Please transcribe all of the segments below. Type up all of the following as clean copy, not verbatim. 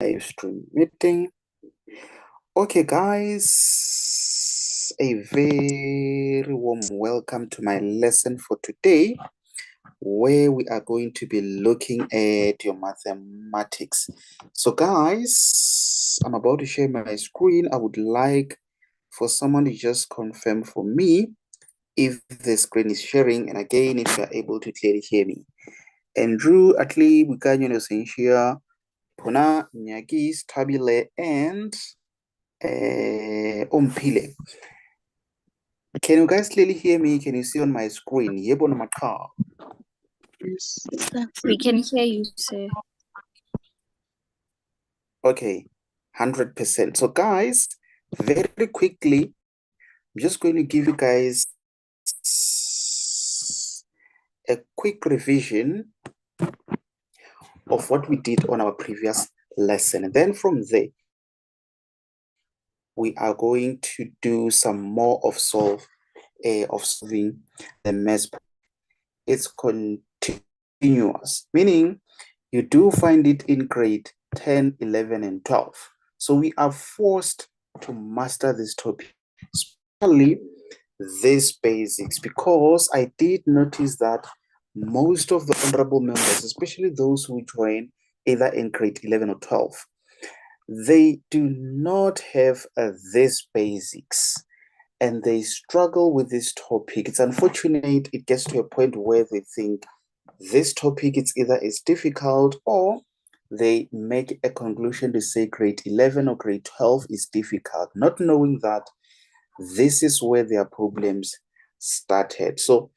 Live stream meeting. Okay, guys, a very warm welcome to my lesson for today, where we are going to be looking at your mathematics. So, guys, I'm about to share my screen. I would like for someone to just confirm for me if the screen is sharing, and again, if you are able to clearly hear me. Andrew, Atli, Bukanyo, Senshia, Puna, Nyagis, Tabile, and Umpile. Can you guys clearly hear me? Can you see on my screen? Yebo na car. Yes, we can hear you, sir. Okay, 100%. So, guys, very quickly, I'm just going to give you guys a quick revision of what we did on our previous lesson. And then from there, we are going to do some more of solving the math. It's continuous, meaning you do find it in grade 10, 11, and 12. So we are forced to master this topic, especially these basics, because I did notice that most of the honorable members, especially those who join either in grade 11 or 12, they do not have these basics and they struggle with this topic. It's unfortunate it gets to a point where they think this topic is either is difficult or they make a conclusion to say grade 11 or grade 12 is difficult, not knowing that this is where their problems started. So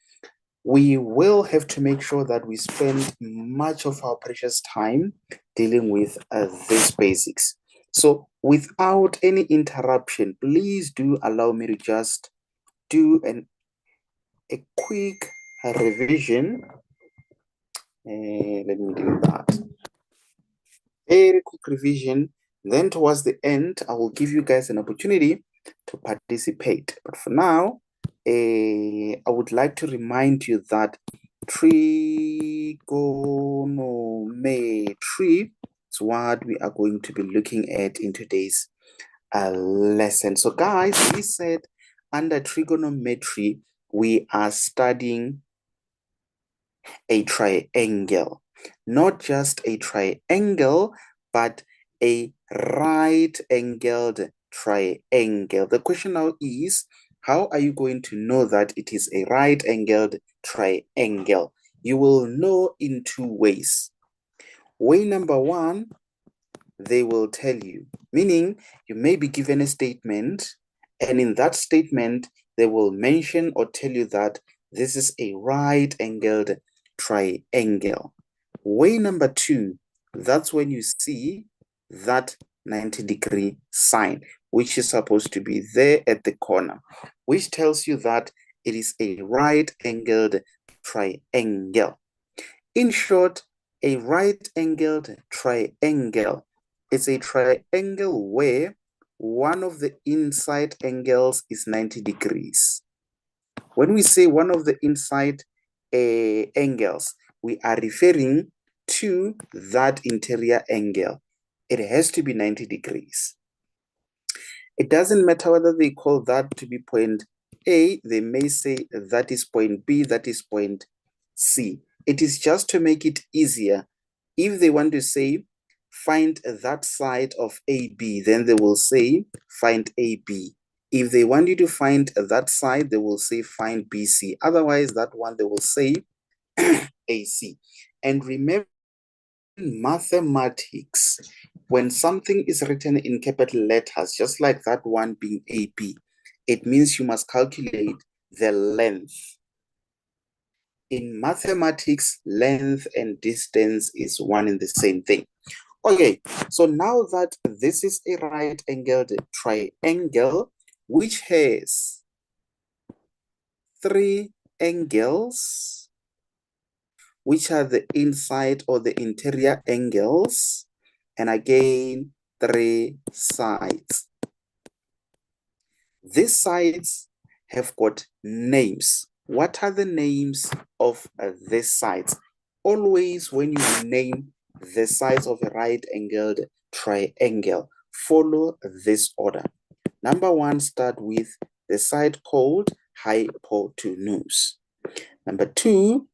we will have to make sure that we spend much of our precious time dealing with these basics. So without any interruption, please do allow me to just do a quick revision. Let me do that. Very quick revision. Then towards the end, I will give you guys an opportunity to participate. But for now, I would like to remind you that trigonometry is what we are going to be looking at in today's lesson. So guys, we said under trigonometry, we are studying a triangle. Not just a triangle, but a right-angled triangle. The question now is, how are you going to know that it is a right-angled triangle? You will know in two ways. Way number one, they will tell you, meaning you may be given a statement, and in that statement, they will mention or tell you that this is a right-angled triangle. Way number two, that's when you see that 90-degree sign, which is supposed to be there at the corner, which tells you that it is a right-angled triangle. In short, a right-angled triangle is a triangle where one of the inside angles is 90 degrees. When we say one of the inside angles, we are referring to that interior angle. It has to be 90 degrees. It doesn't matter whether they call that to be point A, they may say that is point B, that is point C. It is just to make it easier. If they want to say, find that side of AB, then they will say, find AB. If they want you to find that side, they will say, find BC. Otherwise, that one, they will say, AC. And remember, in mathematics, when something is written in capital letters, just like that one being AB, it means you must calculate the length. In mathematics, length and distance is one and the same thing. Okay, so now that this is a right-angled triangle, which has three angles, which are the inside or the interior angles, and again, three sides. These sides have got names. What are the names of these sides? Always when you name the sides of a right-angled triangle. Follow this order. Number one, start with the side called hypotenuse. Number two,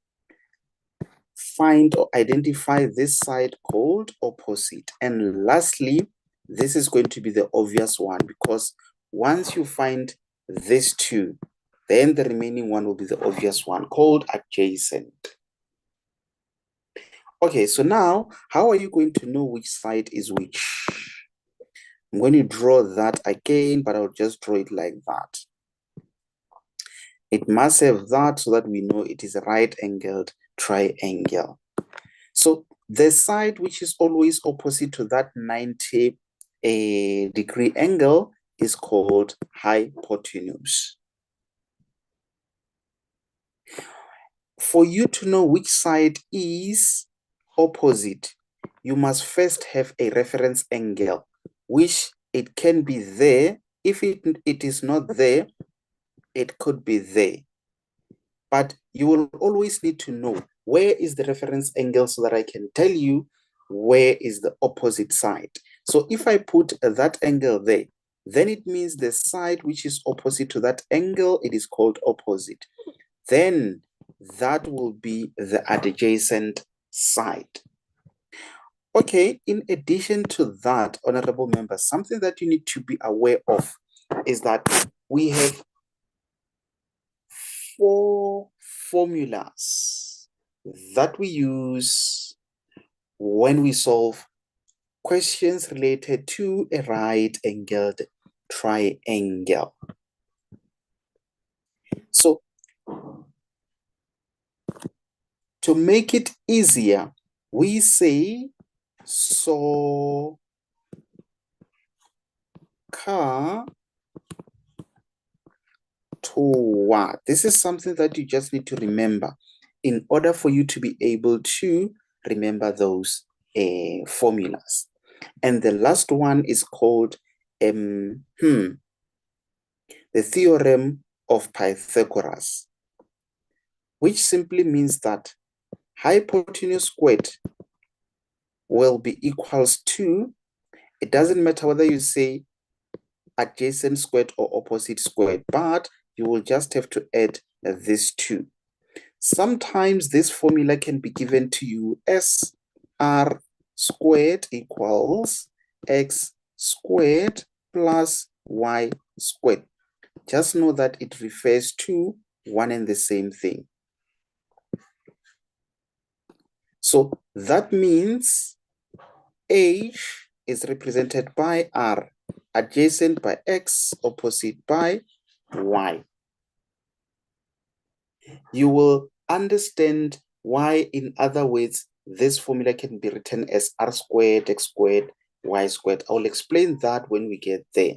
find or identify this side called opposite. And lastly, this is going to be the obvious one, because once you find these two, then the remaining one will be the obvious one called adjacent. Okay, so now how are you going to know which side is which? I'm going to draw that again, but I'll just draw it like that. It must have that so that we know it is a right-angled triangle. So the side which is always opposite to that 90-degree angle is called hypotenuse. For you to know which side is opposite, you must first have a reference angle, which it can be there. If it is not there, it could be there. But you will always need to know where is the reference angle so that I can tell you where is the opposite side. So if I put that angle there, then it means the side which is opposite to that angle, it is called opposite. Then that will be the adjacent side. Okay, in addition to that, honorable members, something that you need to be aware of is that we have 4 formulas that we use when we solve questions related to a right-angled triangle. So, to make it easier, we say so ka to what? This is something that you just need to remember in order for you to be able to remember those formulas. And the last one is called the theorem of Pythagoras, which simply means that hypotenuse squared will be equals to, it doesn't matter whether you say adjacent squared or opposite squared, but you will just have to add these two. Sometimes this formula can be given to you as r squared equals x squared plus y squared. Just know that it refers to one and the same thing. So that means H is represented by R, adjacent by X, opposite by Y. You will understand why, in other words, this formula can be written as R squared, X squared, Y squared. I'll explain that when we get there,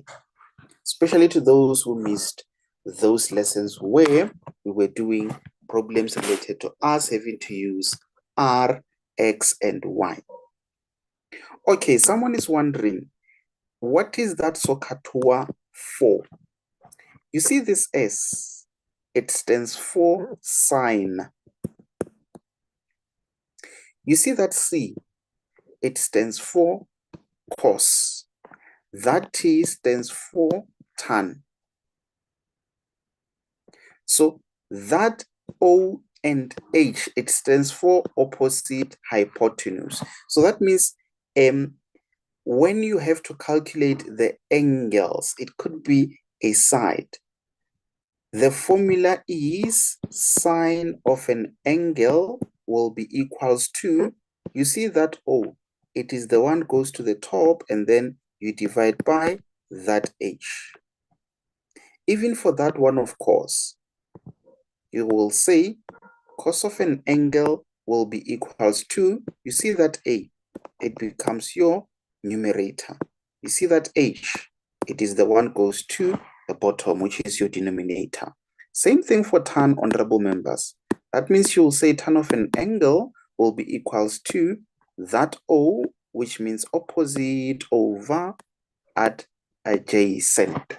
especially to those who missed those lessons where we were doing problems related to us having to use R, X, and Y. Okay, someone is wondering, what is that SOHCAHTOA for? You see this S, it stands for sine. You see that C, it stands for cos. That T stands for tan. So that O and H, it stands for opposite hypotenuse. So that means when you have to calculate the angles, it could be a side. The formula is sine of an angle will be equals to, you see that O, it is the one goes to the top and then you divide by that H. Even for that one, of course, you will say cos of an angle will be equals to, you see that A, it becomes your numerator. You see that H, it is the one goes to the bottom, which is your denominator. Same thing for tan, honorable members. That means you'll say tan of an angle will be equals to that O, which means opposite over adjacent.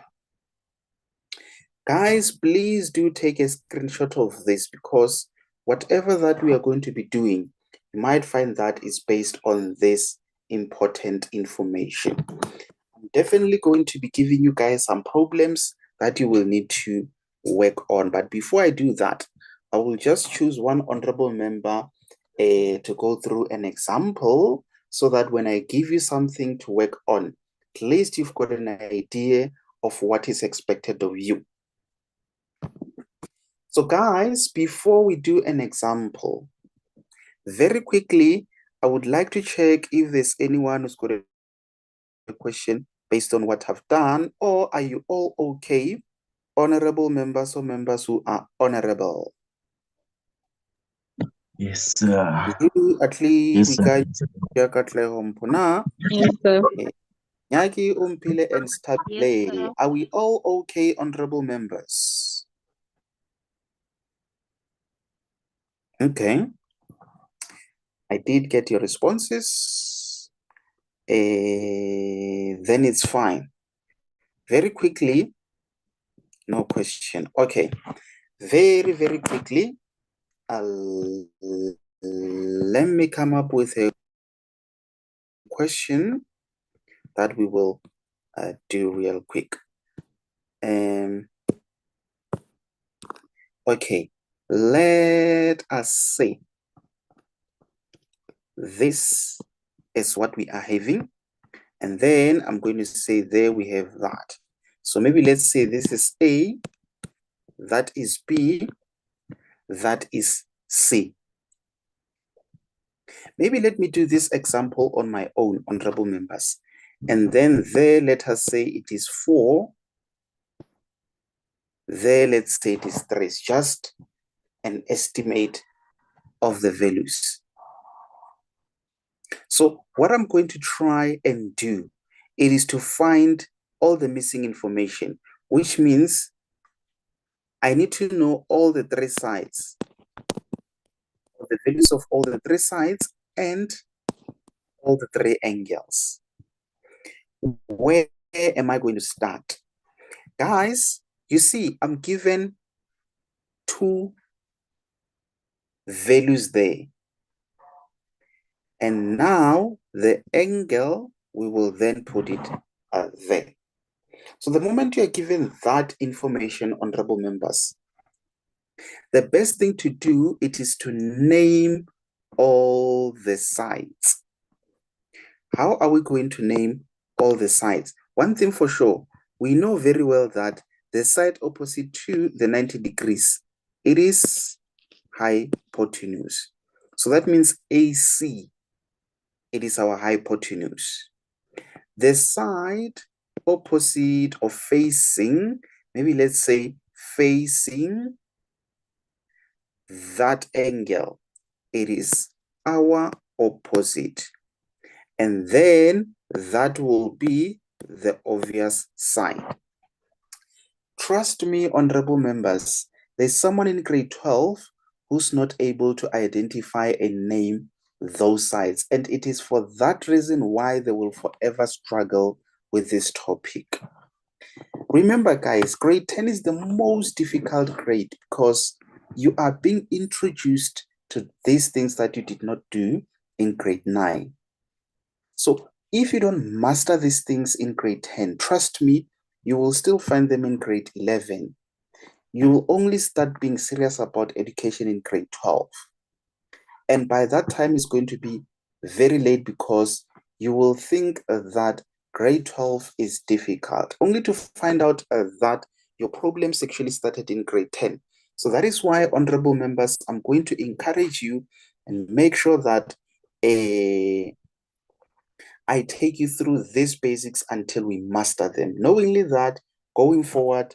Guys, please do take a screenshot of this, because whatever that we are going to be doing, you might find that it's based on this important information. I'm definitely going to be giving you guys some problems that you will need to work on. But before I do that, I will just choose one honorable member to go through an example so that when I give you something to work on, at least you've got an idea of what is expected of you. So guys, before we do an example, very quickly, I would like to check if there's anyone who's got a question based on what I've done, or are you all okay? Honorable members or members who are honorable? Yes, sir. You at least Yes, sir. Yes, sir. Nyaki umpile and stabile. Are we all okay, honorable members? Okay. I did get your responses. Then it's fine. Very quickly, no question. Okay. Very, very quickly, let me come up with a question that we will do real quick. Okay, let us say this is what we are having, and then I'm going to say there we have that. So maybe let's say this is A, that is B, that is C. Maybe let me do this example on my own, honorable members. And then there, let us say it is 4. There, let's say it is 3. It's just an estimate of the values. So what I'm going to try and do, it is to find all the missing information, which means I need to know all the 3 sides, the values of all the 3 sides and all the 3 angles. Where am I going to start? Guys, you see, I'm given 2 values there. And now the angle, we will then put it there. So the moment you are given that information, honorable members, the best thing to do, it is to name all the sides. How are we going to name all the sides? One thing for sure, we know very well that the side opposite to the 90 degrees, it is hypotenuse. So that means AC, it is our hypotenuse. The side opposite or facing, maybe let's say facing that angle, it is our opposite. And then that will be the obvious side. Trust me, honorable members, there's someone in grade 12 who's not able to identify and name those sides. And it is for that reason why they will forever struggle with this topic. Remember, guys, grade 10 is the most difficult grade because you are being introduced to these things that you did not do in grade 9. So if you don't master these things in grade 10, trust me, you will still find them in grade 11. You will only start being serious about education in grade 12. And by that time, it's going to be very late because you will think that grade 12 is difficult, only to find out that your problems actually started in grade 10. So that is why, honorable members, I'm going to encourage you and make sure that I take you through these basics until we master them, knowingly that going forward,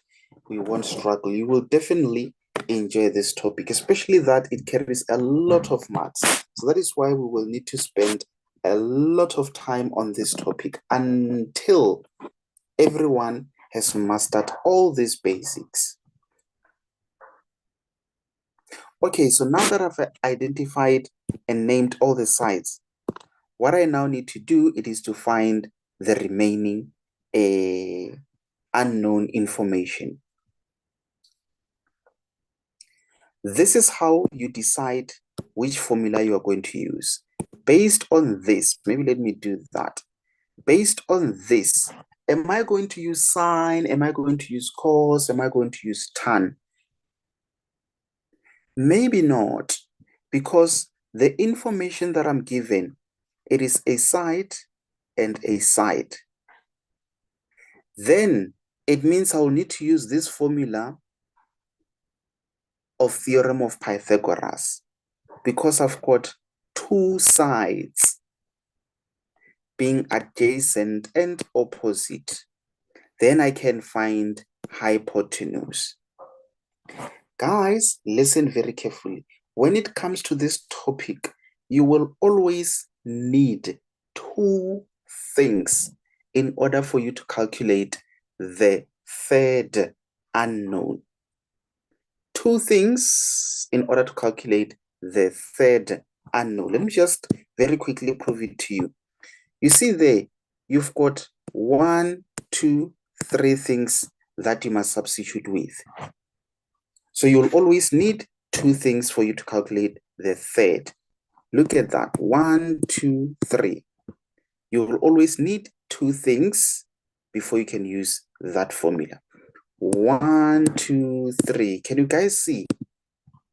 we won't struggle. You will definitely enjoy this topic, especially that it carries a lot of marks. So that is why we will need to spend a lot of time on this topic until everyone has mastered all these basics. Okay, so now that I've identified and named all the sides, what I now need to do, it is to find the remaining unknown information. This is how you decide which formula you are going to use. Based on this, maybe let me do that. Based on this, am I going to use sine? Am I going to use cos? Am I going to use tan? Maybe not, because the information that I'm given, it is a side and a side. Then it means I'll need to use this formula of theorem of Pythagoras, because I've got two sides being adjacent and opposite. Then I can find hypotenuse. Guys, listen very carefully. When it comes to this topic, you will always need two things in order for you to calculate the third unknown. Two things in order to calculate the third unknown. Let me just very quickly prove it to you. You see there, you've got 1, 2, 3 things that you must substitute with. So you'll always need two things for you to calculate the third. Look at that. 1, 2, 3. You will always need two things before you can use that formula. 1, 2, 3. Can you guys see?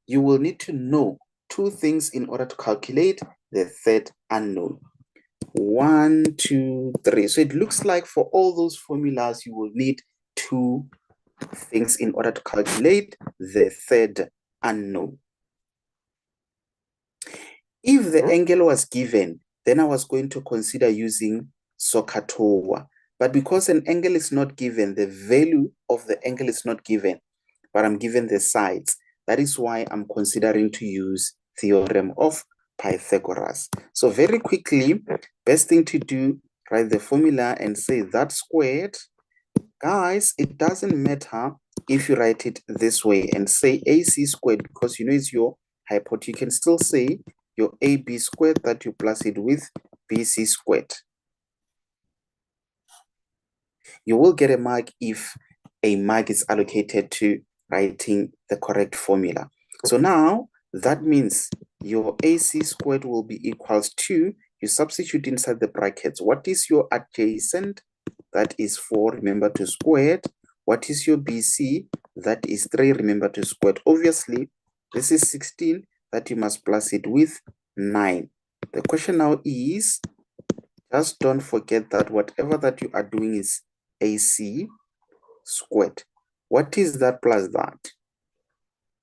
You will need to know two things in order to calculate the third unknown. 1, 2, 3. So it looks like for all those formulas, you will need two things in order to calculate the third unknown. If the angle was given, then I was going to consider using SOHCAHTOA. But because an angle is not given, the value of the angle is not given, but I'm given the sides. That is why I'm considering to use theorem of Pythagoras. So very quickly, best thing to do, write the formula and say that squared. Guys, it doesn't matter if you write it this way and say AC squared, because you know it's your hypotenuse. You can still say your AB squared that you plus it with BC squared. You will get a mark if a mark is allocated to writing the correct formula. So now that means your AC squared will be equals to, you substitute inside the brackets. What is your adjacent? That is 4, remember to square it. What is your BC? That is 3, remember to square it. Obviously, this is 16 that you must plus it with 9. The question now is, just don't forget that whatever that you are doing is AC squared. What is that plus that?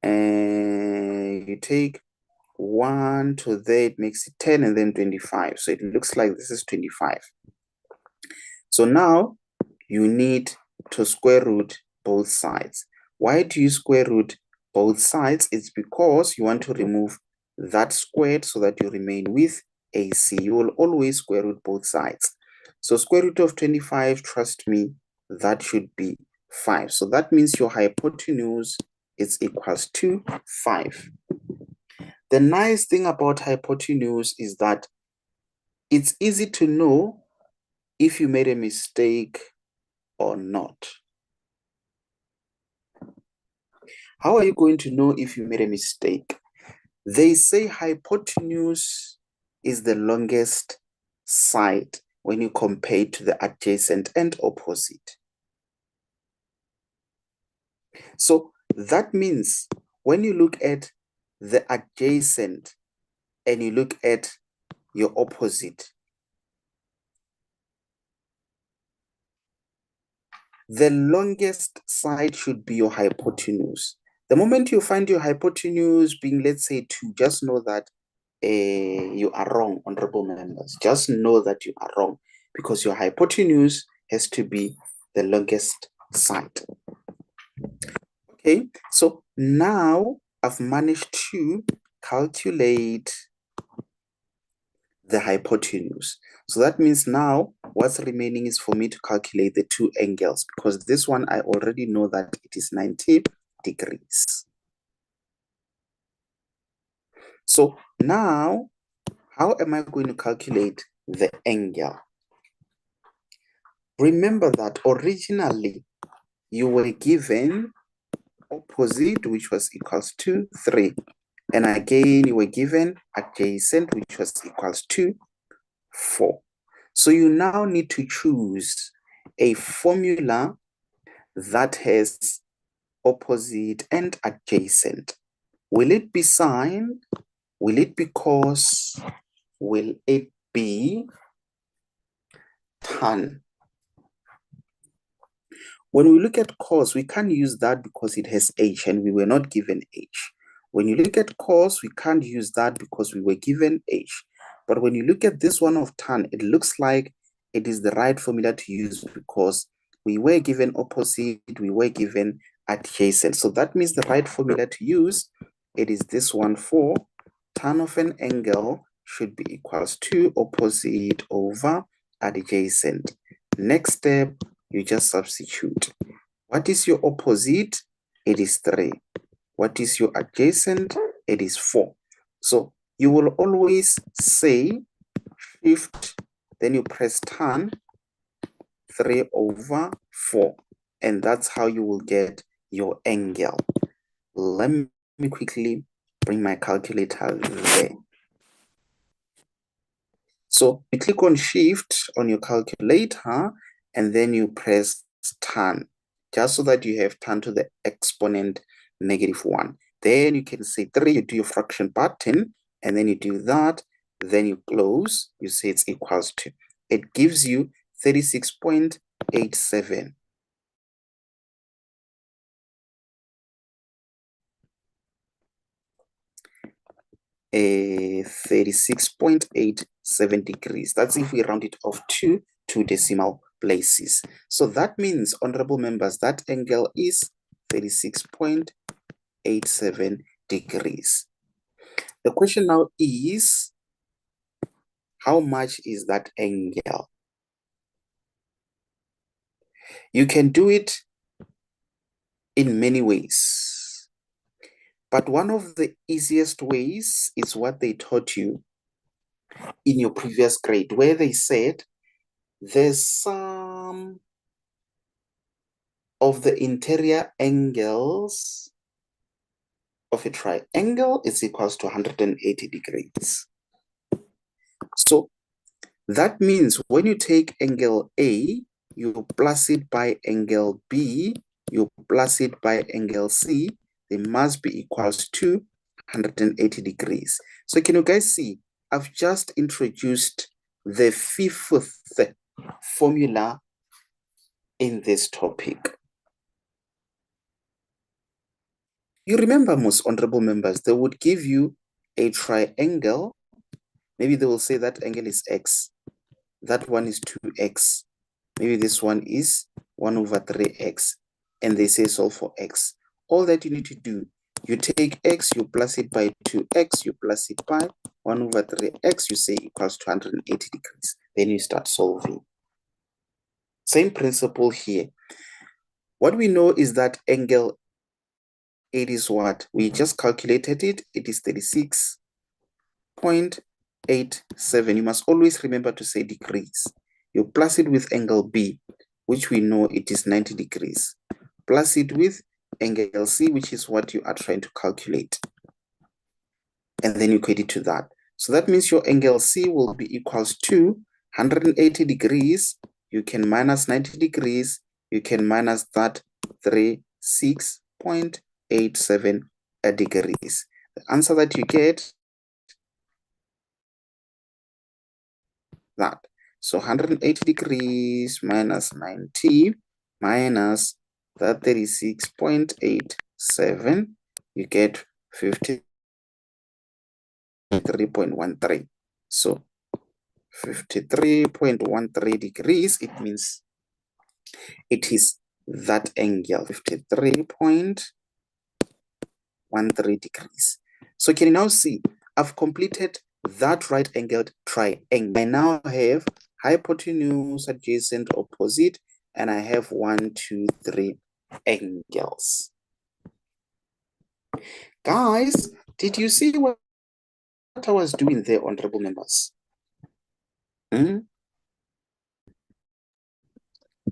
And you take 1 to there, it makes it 10 and then 25. So it looks like this is 25. So now you need to square root both sides. Why do you square root both sides? It's because you want to remove that squared so that you remain with AC. You will always square root both sides. So square root of 25, trust me, that should be 5. So that means your hypotenuse is equals to 5. The nice thing about hypotenuse is that it's easy to know if you made a mistake or not. How are you going to know if you made a mistake? They say hypotenuse is the longest side when you compare it to the adjacent and opposite. So that means when you look at the adjacent and you look at your opposite, the longest side should be your hypotenuse. The moment you find your hypotenuse being, let's say, 2, just know that you are wrong, honorable members. Just know that you are wrong, because your hypotenuse has to be the longest side. Okay, so now I've managed to calculate the hypotenuse. So that means now what's remaining is for me to calculate the two angles, because this one I already know that it is 90 degrees. So now, how am I going to calculate the angle? Remember that originally you were given opposite, which was equals to 3. And again, you were given adjacent, which was equals to 4. So you now need to choose a formula that has opposite and adjacent. Will it be sine? Will it be cos? Will it be tan? When we look at cos, we can't use that because it has h and we were not given h. When you look at cos, we can't use that because we were given h. But when you look at this one of tan, it looks like it is the right formula to use because we were given opposite, we were given adjacent. So that means the right formula to use, it is this one for tan of an angle should be equals to opposite over adjacent. Next step, you just substitute. What is your opposite? It is 3. What is your adjacent? It is 4. So you will always say shift, then you press tan 3 over 4. And that's how you will get your angle. Let me quickly bring my calculator there. So you click on shift on your calculator and then you press tan, just so that you have tan to the exponent -1. Then you can say 3, you do your fraction button, and then you do that, then you close, you say it's equals to. It gives you 36.87. A 36.87 degrees. That's if we round it off to 2 decimal places. So that means, honorable members, that angle is 36.87 degrees. The question now is, how much is that angle? You can do it in many ways, but one of the easiest ways is what they taught you in your previous grade, where they said the sum of the interior angles of a triangle is equals to 180 degrees. So that means when you take angle A, you plus it by angle B, you plus it by angle C, they must be equals to 180 degrees. So can you guys see, I've just introduced the 5th formula in this topic. You remember, most honorable members, they would give you a triangle. Maybe they will say that angle is x. That one is 2x. Maybe this one is 1 over 3x. And they say solve for x. All that you need to do, you take x, you plus it by 2x, you plus it by 1 over 3x, you say equals to 180 degrees. Then you start solving. Same principle here. What we know is that angle, it is what? We just calculated it. It is 36.87. You must always remember to say degrees. You plus it with angle B, which we know it is 90 degrees. Plus it with angle C, which is what you are trying to calculate. And then you equate it to that. So that means your angle C will be equals to 180 degrees. You can minus 90 degrees. You can minus that 36.87 degrees. The answer that you get, that. So 180 degrees minus 90 minus that 36.87, you get 53.13. So 53.13 degrees, it means it is that angle, 53.13 degrees. So can you now see, I've completed that right angled triangle. I now have hypotenuse, adjacent, opposite, and I have 1, 2, 3 angles. Guys, did you see what I was doing there, honorable members? What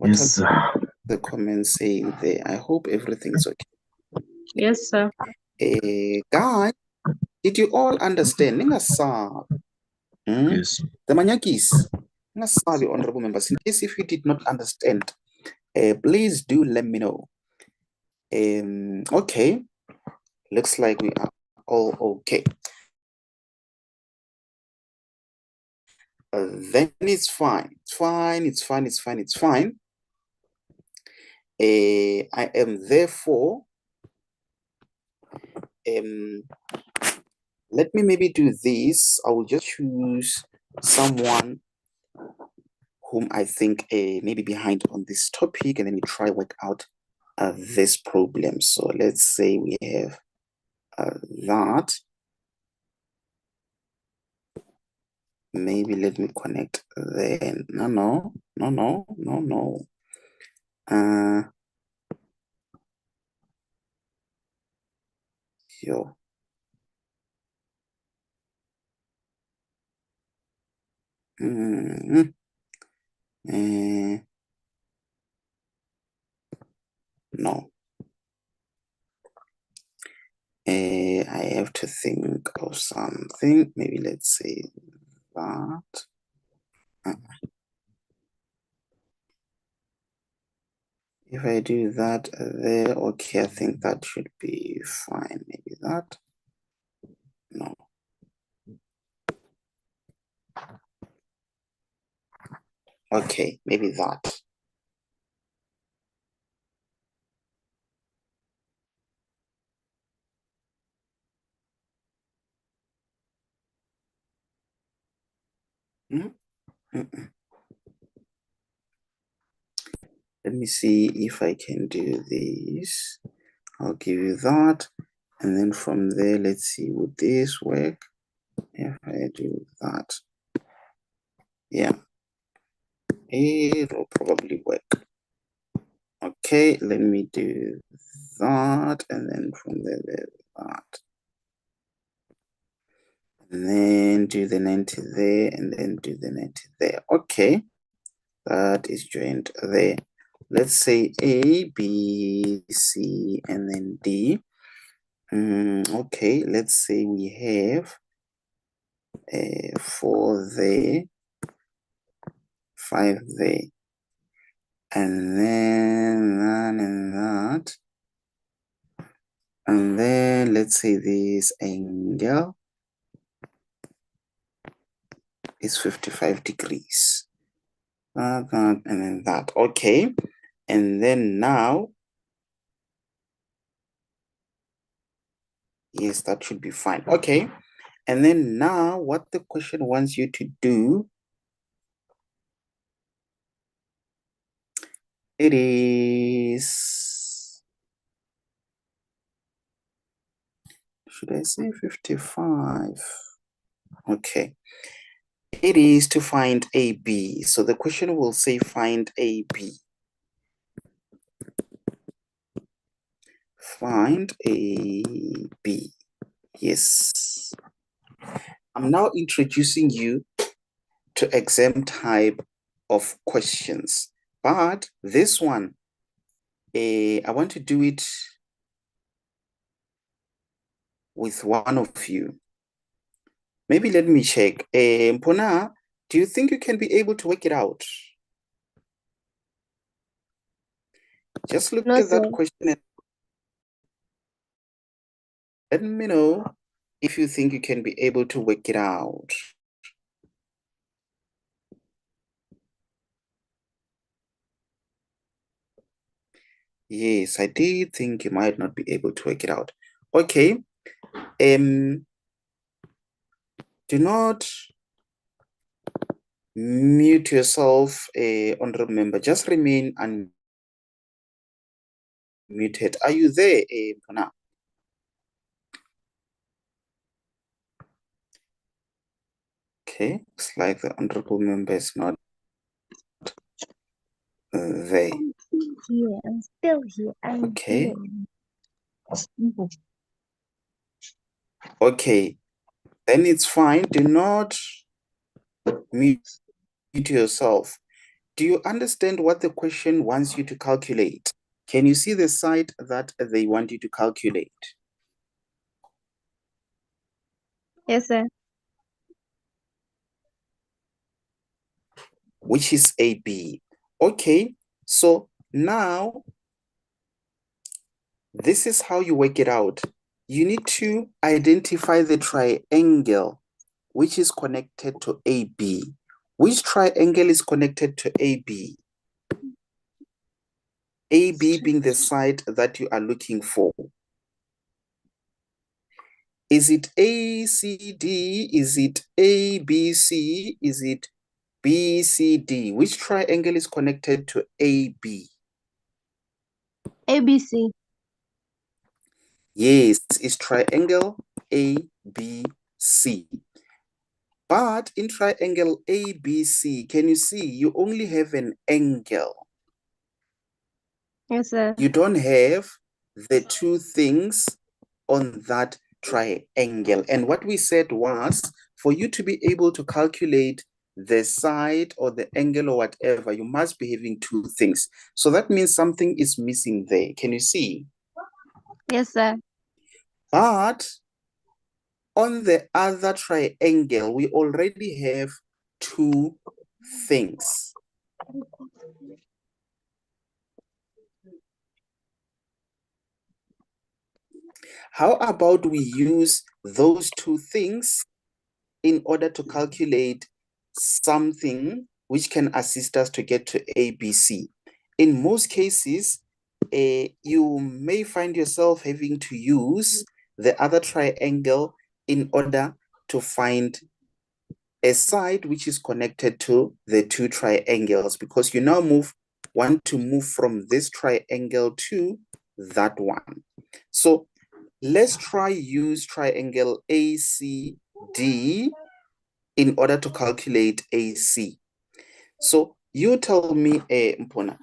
yes, are the comments saying there? I hope everything is okay. Yes, sir. Guys, Did you all understand? Yes. The Manyakis, honorable members, in case if you did not understand, please do let me know. Okay, looks like we are all okay. Then it's fine. It's fine. I am therefore, let me maybe do this. I will just choose someone whom I think may be behind on this topic, and then we try work out this problem. So let's say we have that. Maybe let me connect then. No. Yo. No. I have to think of something. Maybe let's say that. If I do that there, okay, I think that should be fine. Maybe that. No. Okay, maybe that. Let me see if I can do this. I'll give you that. And then from there, let's see, would this work? If I do that. Yeah. It'll probably work. Okay, let me do that. And then from there, that. And then do the 90 there, and then do the 90 there. Okay, that is joined there. Let's say A, B, C, and then D. Okay, let's say we have 4 there, 5 there, and then that and that. And then let's say this angle is 55 degrees. That, and then that. Okay. And then now, yes, that should be fine. Okay. And then now what the question wants you to do, it is, should I say 55? Okay. It is to find AB. So the question will say find AB. Find AB. Yes. I'm now introducing you to exam type of questions. But this one, I want to do it with one of you. Maybe let me check. Mpona, do you think you can be able to work it out? Just look at that question and let me know if you think you can be able to work it out. Yes, I did think you might not be able to work it out. Okay. Do not mute yourself, honorable member. Just remain unmuted. Are you there, Mpona? Okay, looks like the honorable member is not there. I'm still here. Okay. Okay, then it's fine. Do not mute yourself. Do you understand what the question wants you to calculate? Can you see the side that they want you to calculate? Yes, sir. which is AB. Okay, so now this is how you work it out. You need to identify the triangle which is connected to AB. Which triangle is connected to AB? AB being the side that you are looking for. Is it ACD? Is it ABC? Is it BCD? Which triangle is connected to AB? ABC. Yes, it's triangle ABC. But in triangle ABC, can you see you only have an angle? Yes, sir. You don't have the two things on that triangle. And what we said was, for you to be able to calculate the side or the angle or whatever, you must be having two things. So that means something is missing there. Can you see? Yes, sir. But on the other triangle, we already have two things. How about we use those two things in order to calculate something which can assist us to get to ABC? In most cases, you may find yourself having to use the other triangle in order to find a side which is connected to the two triangles, because you now want to move from this triangle to that one. So let's try use triangle ACD in order to calculate AC. So you tell me, Mpona,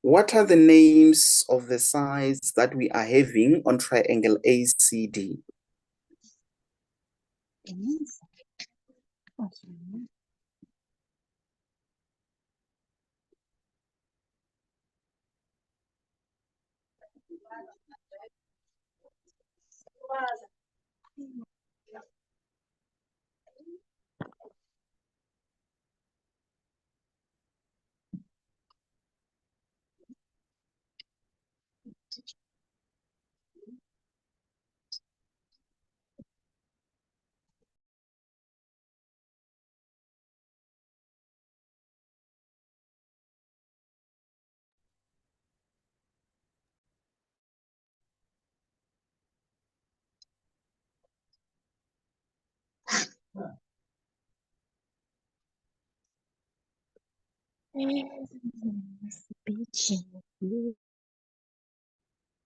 what are the names of the sides that we are having on triangle ACD?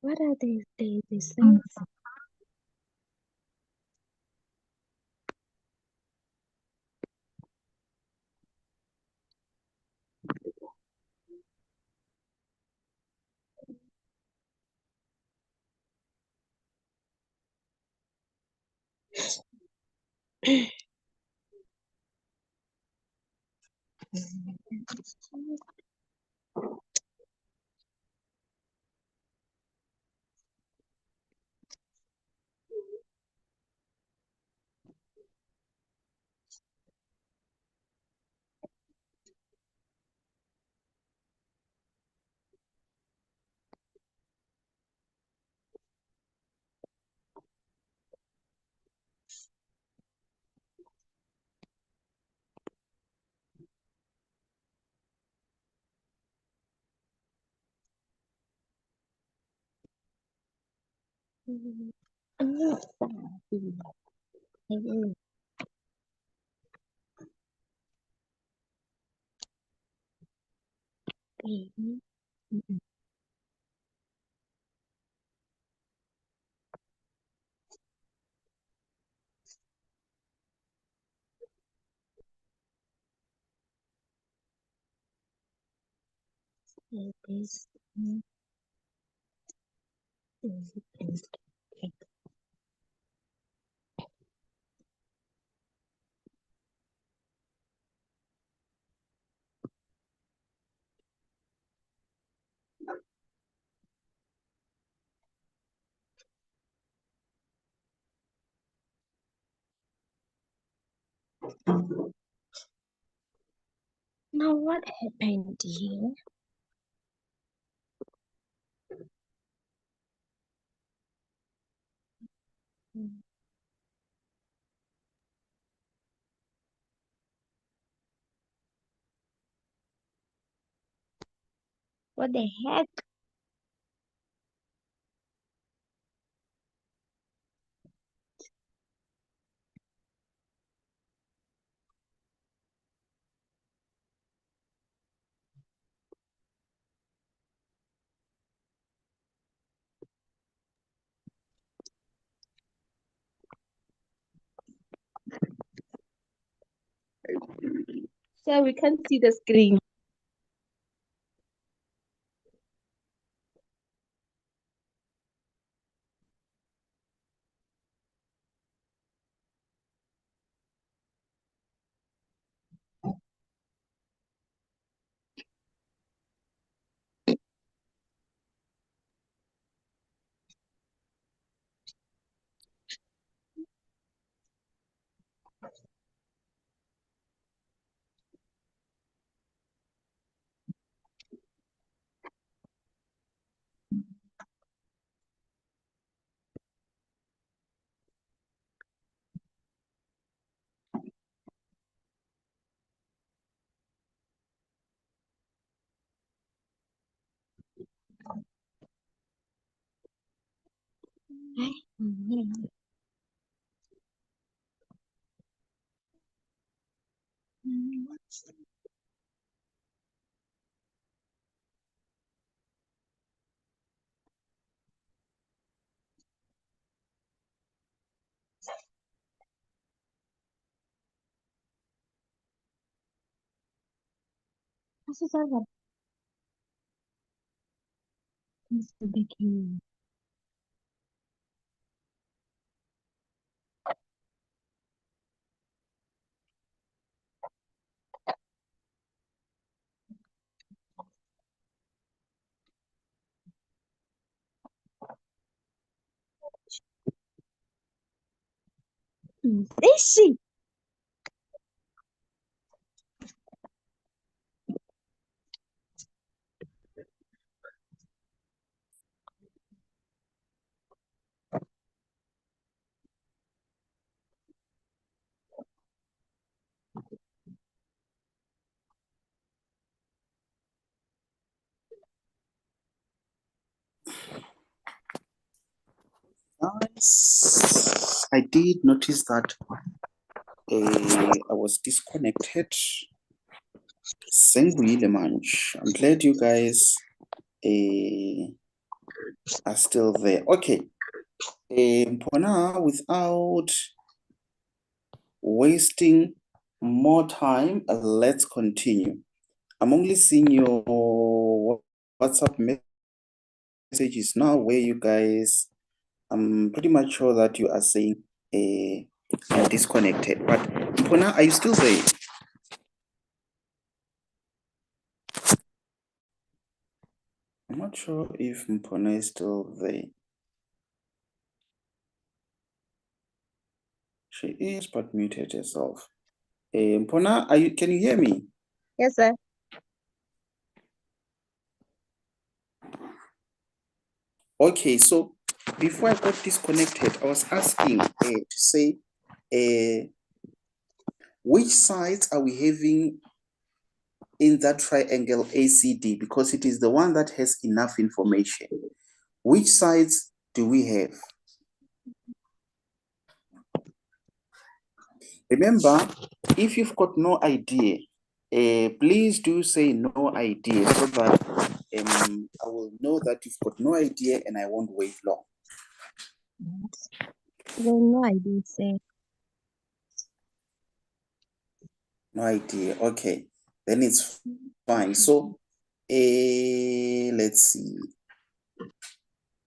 What are the sides? Now what happened here? What the heck? So we can't see the screen. Kasi sarap. Mr. Becky. Fishy. Guys, I did notice that I was disconnected. I'm glad you guys are still there. Okay. For now, without wasting more time, let's continue. I'm only seeing your WhatsApp messages now where you guys, I'm pretty much sure that you are saying you're disconnected. But Mpona, are you still there? I'm not sure if Mpona is still there. She is, but muted herself. Mpona, can you hear me? Yes, sir. Okay, so before I got disconnected, I was asking to say which sides are we having in that triangle ACD, because it is the one that has enough information. Which sides do we have? Remember, if you've got no idea, please do say no idea so that I will know that you've got no idea and I won't wait long. Well, no idea, sir. No idea. Okay, then it's fine. So, let's see.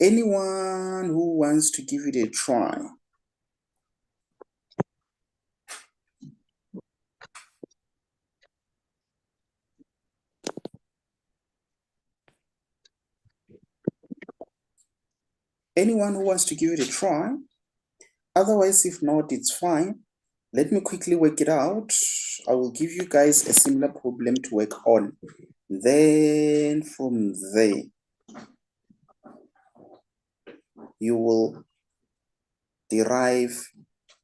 Anyone who wants to give it a try? Anyone who wants to give it a try? Otherwise, if not, it's fine. Let me quickly work it out. I will give you guys a similar problem to work on. Then from there, you will derive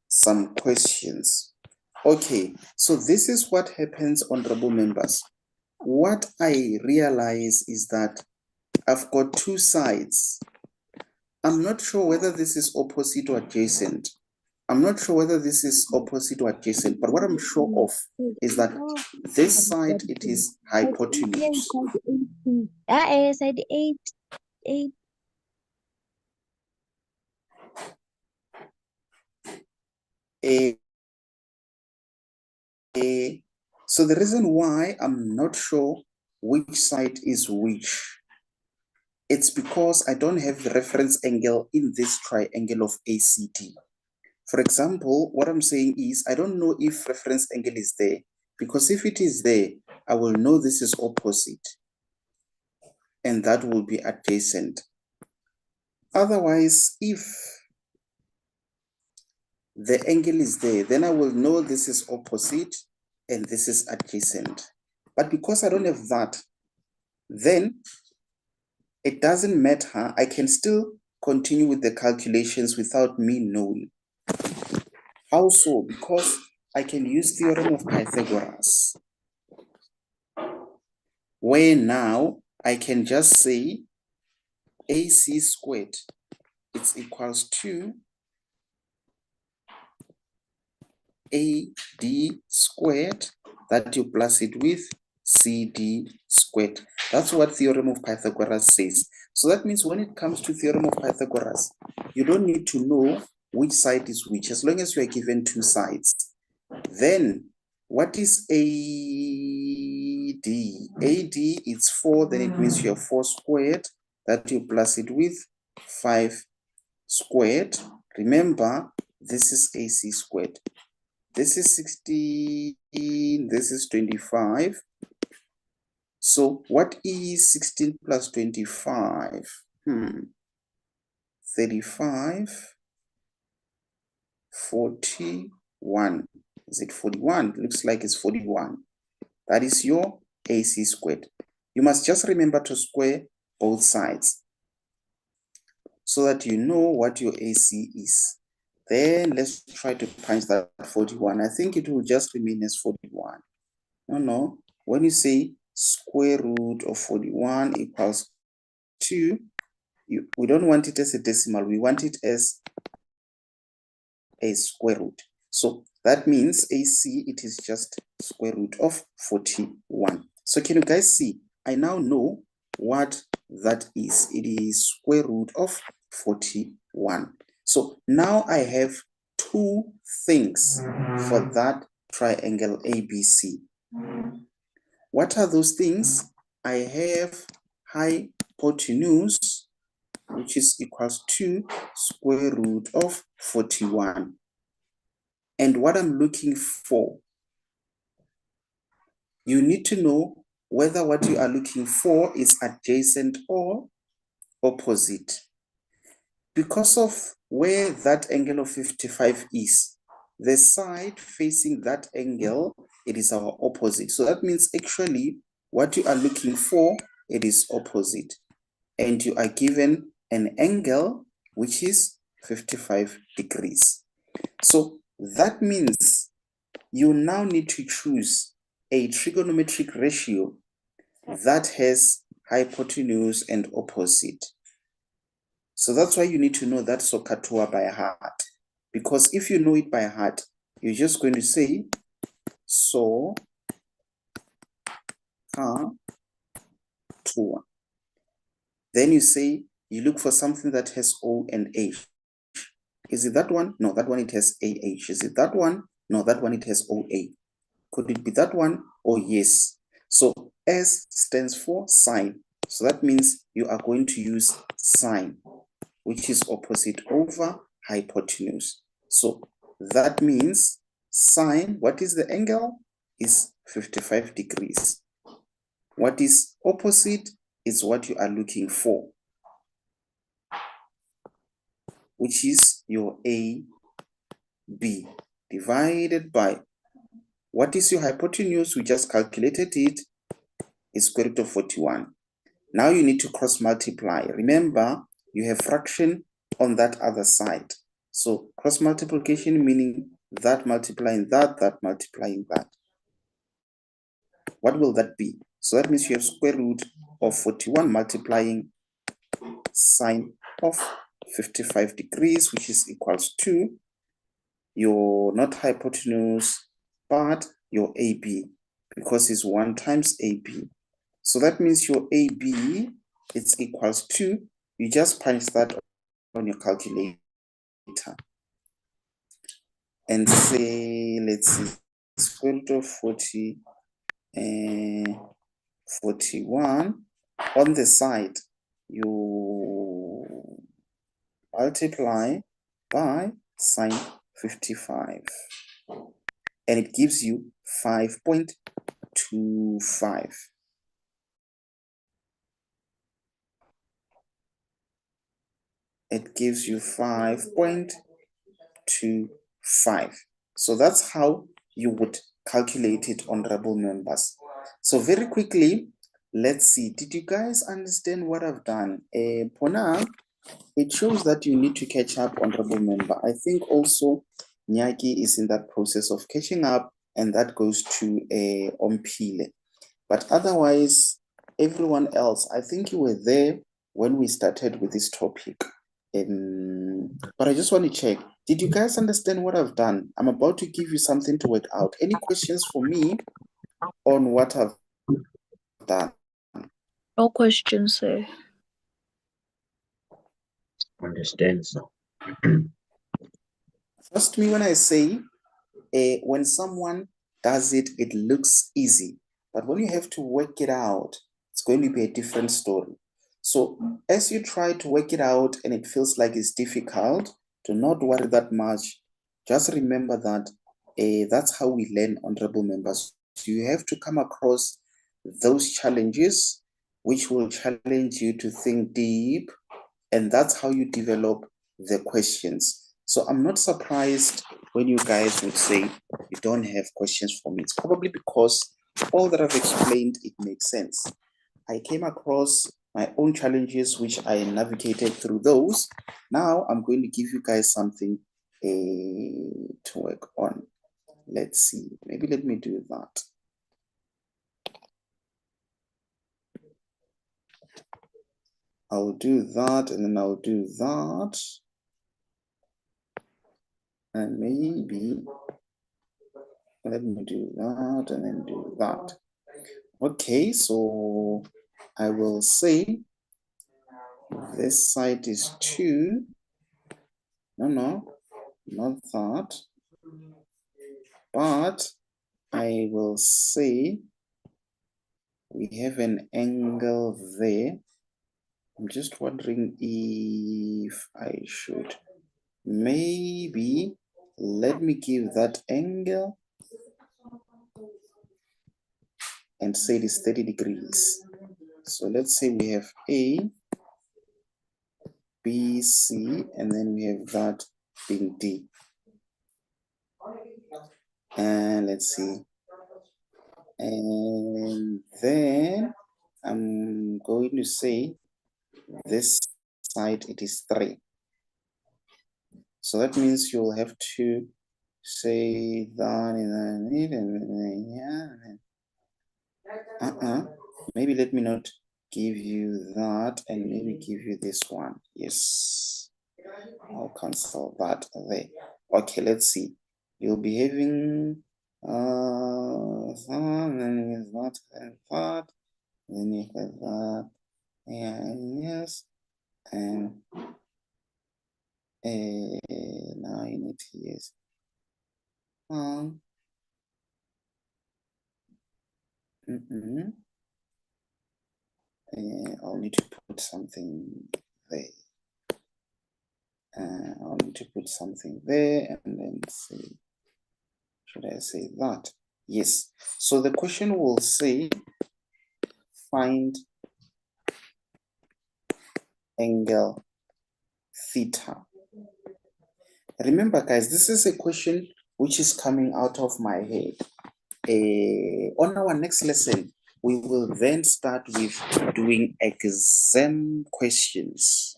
some questions. Okay, so this is what happens, honorable members. What I realize is that I've got two sides. I'm not sure whether this is opposite or adjacent. I'm not sure whether this is opposite or adjacent, but what I'm sure of is that this side, it is hypotenuse. Side 8. 8. So the reason why I'm not sure which side is which, it's because I don't have the reference angle in this triangle of ACD. For example, what I'm saying is I don't know if reference angle is there, because if it is there, I will know this is opposite, and that will be adjacent. Otherwise, if the angle is there, then I will know this is opposite and this is adjacent. But because I don't have that, then it doesn't matter. I can still continue with the calculations without me knowing. How so? Because I can use theorem of Pythagoras, where now I can just say AC squared, it's equals to AD squared, that you plus it with CD squared. That's what theorem of Pythagoras says. So that means when it comes to theorem of Pythagoras, you don't need to know which side is which, as long as you are given two sides. Then what is AD? AD is 4, then it means you have 4 squared, that you plus it with 5 squared. Remember, this is AC squared. This is 16, this is 25. So what is 16 plus 25? 35, 41. Is it 41? Looks like it's 41. That is your AC squared. You must just remember to square both sides so that you know what your AC is. Then let's try to punch that 41. I think it will just remain as 41. No. When you say square root of 41 equals 2, we don't want it as a decimal. We want it as a square root. So that means AC, it is just square root of 41. So can you guys see? I now know what that is. It is square root of 41. So now I have two things for that triangle ABC. What are those things? I have hypotenuse, which is equals to square root of 41. And what I'm looking for, you need to know whether what you are looking for is adjacent or opposite. Because of where that angle of 55 is, the side facing that angle, it is our opposite. So that means actually what you are looking for, it is opposite. And you are given an angle which is 55 degrees. So that means you now need to choose a trigonometric ratio that has hypotenuse and opposite. So that's why you need to know that SOHCAHTOA by heart. Because if you know it by heart, you're just going to say SOHCAHTOA. Then you say, you look for something that has O and H. Is it that one? No, that one it has AH. Is it that one? No, that one it has OA. Could it be that one? Oh, yes. So S stands for sine. So that means you are going to use sine, which is opposite over hypotenuse. So that means sine, what is the angle? Is 55 degrees. What is opposite is what you are looking for, which is your AB. divided by, what is your hypotenuse? We just calculated it, is square root of 41. Now you need to cross multiply. Remember, you have fraction on that other side. So cross multiplication meaning that multiplying that, that multiplying that. What will that be? So that means you have square root of 41 multiplying sine of 55 degrees, which is equals to your not hypotenuse, but your AB, because it's 1 times AB. So that means your AB is equals to, you just punch that on your calculator and say, let's see, square root of 41 on the side, you multiply by sine 55, and it gives you 5.25. It gives you 5.25. So that's how you would calculate it, honorable members. So very quickly, let's see. Did you guys understand what I've done? For now, it shows that you need to catch up, honorable member. I think also Nyaki is in that process of catching up, and that goes to Ompile. But otherwise, everyone else, I think you were there when we started with this topic. But I just want to check. Did you guys understand what I've done? I'm about to give you something to work out. Any questions for me on what I've done? No questions, sir. Understand, sir. Trust me when I say, when someone does it, it looks easy. But when you have to work it out, it's going to be a different story. So as you try to work it out and it feels like it's difficult, do not worry that much. Just remember that that's how we learn, honorable members. So you have to come across those challenges which will challenge you to think deep, and that's how you develop the questions. So I'm not surprised when you guys would say you don't have questions for me. It's probably because all that I've explained, it makes sense. I came across my own challenges, which I navigated through those. Now I'm going to give you guys something to work on. Let's see. Maybe let me do that. I'll do that, and then I'll do that. And maybe let me do that and then do that. Okay, so I will say this side is 2. No, not that. But I will say we have an angle there. I'm just wondering if I should maybe let me give that angle and say it is 30 degrees. So let's say we have A, B, C, and then we have that being D. And let's see. And then I'm going to say this side, it is 3. So that means you'll have to say that and then maybe let me not give you that and maybe give you this one. Yes, I'll cancel that there. Okay, let's see. You'll be having and then you have that and that, then you have that, and yes, and now you need to use I'll need to put something there. I'll need to put something there and then say, should I say that? Yes. So the question will say, find angle theta. Remember, guys, this is a question which is coming out of my head. On our next lesson, we will then start with doing exam questions.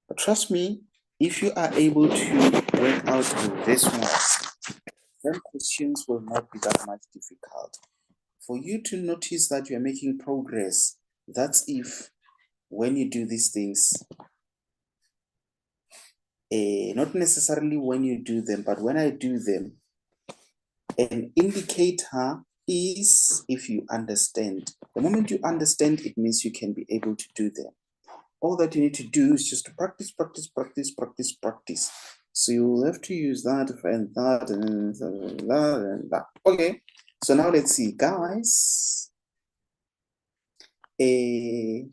But trust me, if you are able to work out this one, then questions will not be that much difficult. For you to notice that you are making progress, that's if when you do these things, not necessarily when you do them, but when I do them, an indicator is if you understand. The moment you understand, it means you can be able to do them. All that you need to do is just to practice, practice, practice, practice, practice. So you'll have to use that and that and that and that. Okay, so now let's see, guys. Anyone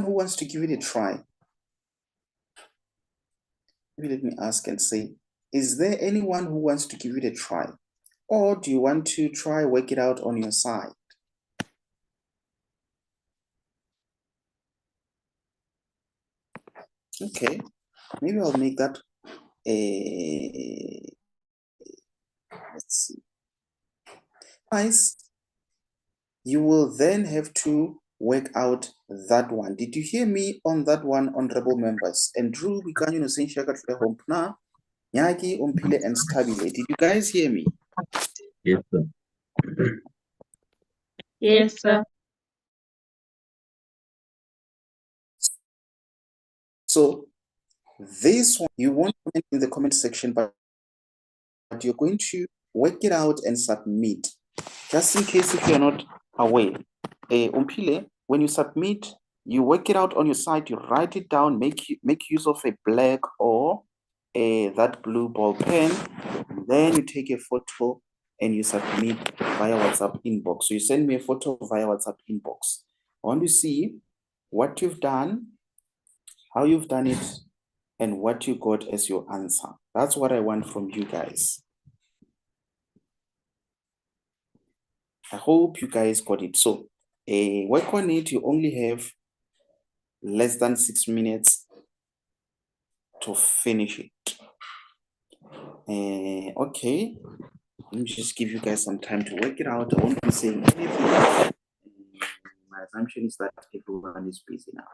who wants to give it a try? Maybe let me ask and say, is there anyone who wants to give it a try? Or do you want to try work it out on your side? Okay, maybe I'll make that a, let's see. Guys, you will then have to work out that one. Did you hear me on that one, honorable members? And Drew, we can you say Hompna, Nyaki, Ompile, and Stabile. Did you guys hear me? Yes, sir. Yes, sir. So this one, you won't comment in the comment section, but you're going to work it out and submit. Just in case if you're not aware. Umpile, when you submit, you work it out on your side, you write it down, make use of a black or that blue ball pen. Then you take a photo and you submit via WhatsApp inbox. So you send me a photo via WhatsApp inbox. I want to see what you've done, how you've done it, and what you got as your answer. That's what I want from you guys. I hope you guys got it. So work on it. You only have less than 6 minutes to finish it. Okay, let me just give you guys some time to work it out. I won't be saying anything. My assumption is that everyone is busy now.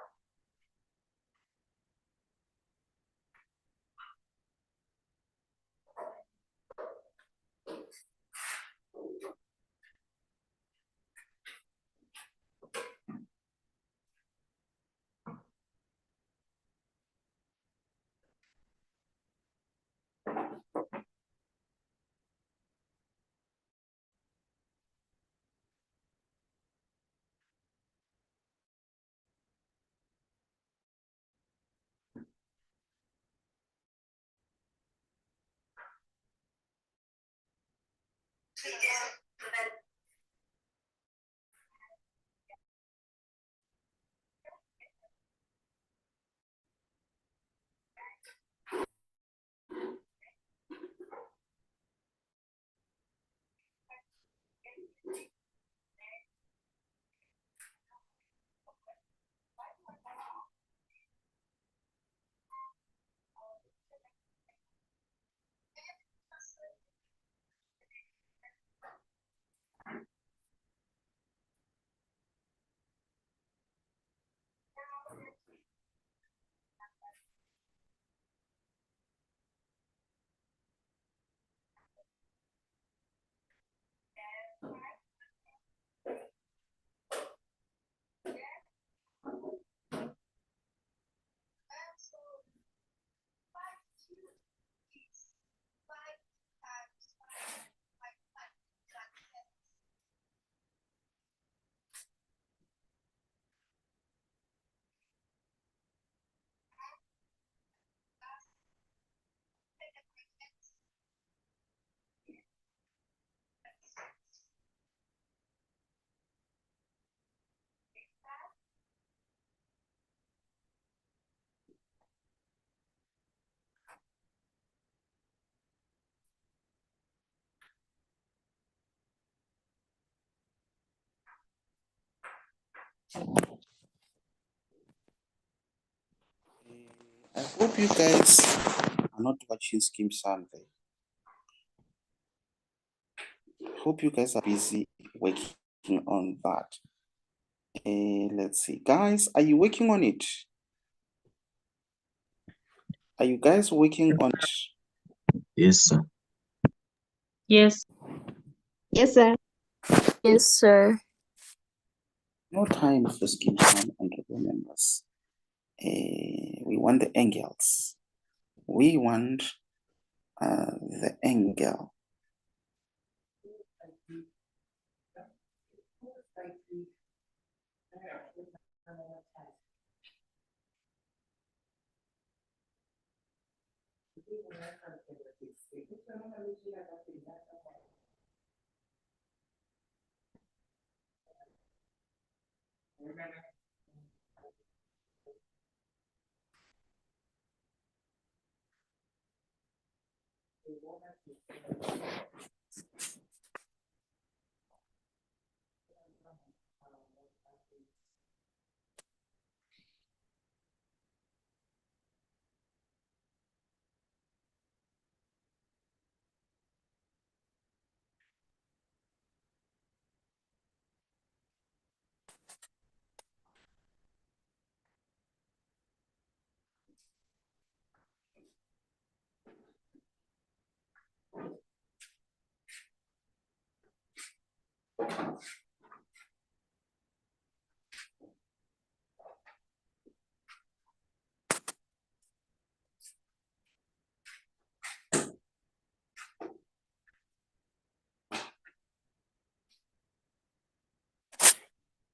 I hope you guys are not watching Skim Sunday. Hope you guys are busy working on that. Let's see. Guys, are you working on it? Are you guys working on it? Yes, sir. Yes. Yes, sir. Yes, sir. No time for Skim Sun and members. We want the angles. We want the angle.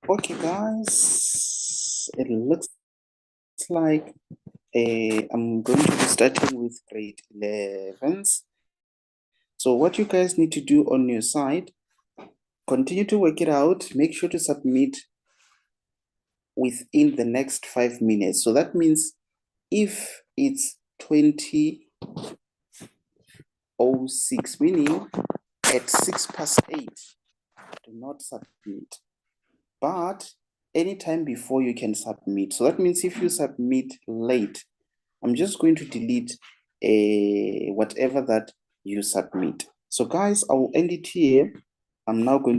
Okay, guys, it looks like I'm going to be starting with grade 11s. So what you guys need to do on your side, continue to work it out. Make sure to submit within the next 5 minutes. So that means if it's 20:06, meaning at 8:06, do not submit. But anytime before you can submit. So that means if you submit late, I'm just going to delete whatever that you submit. So guys, I will end it here. I'm now going to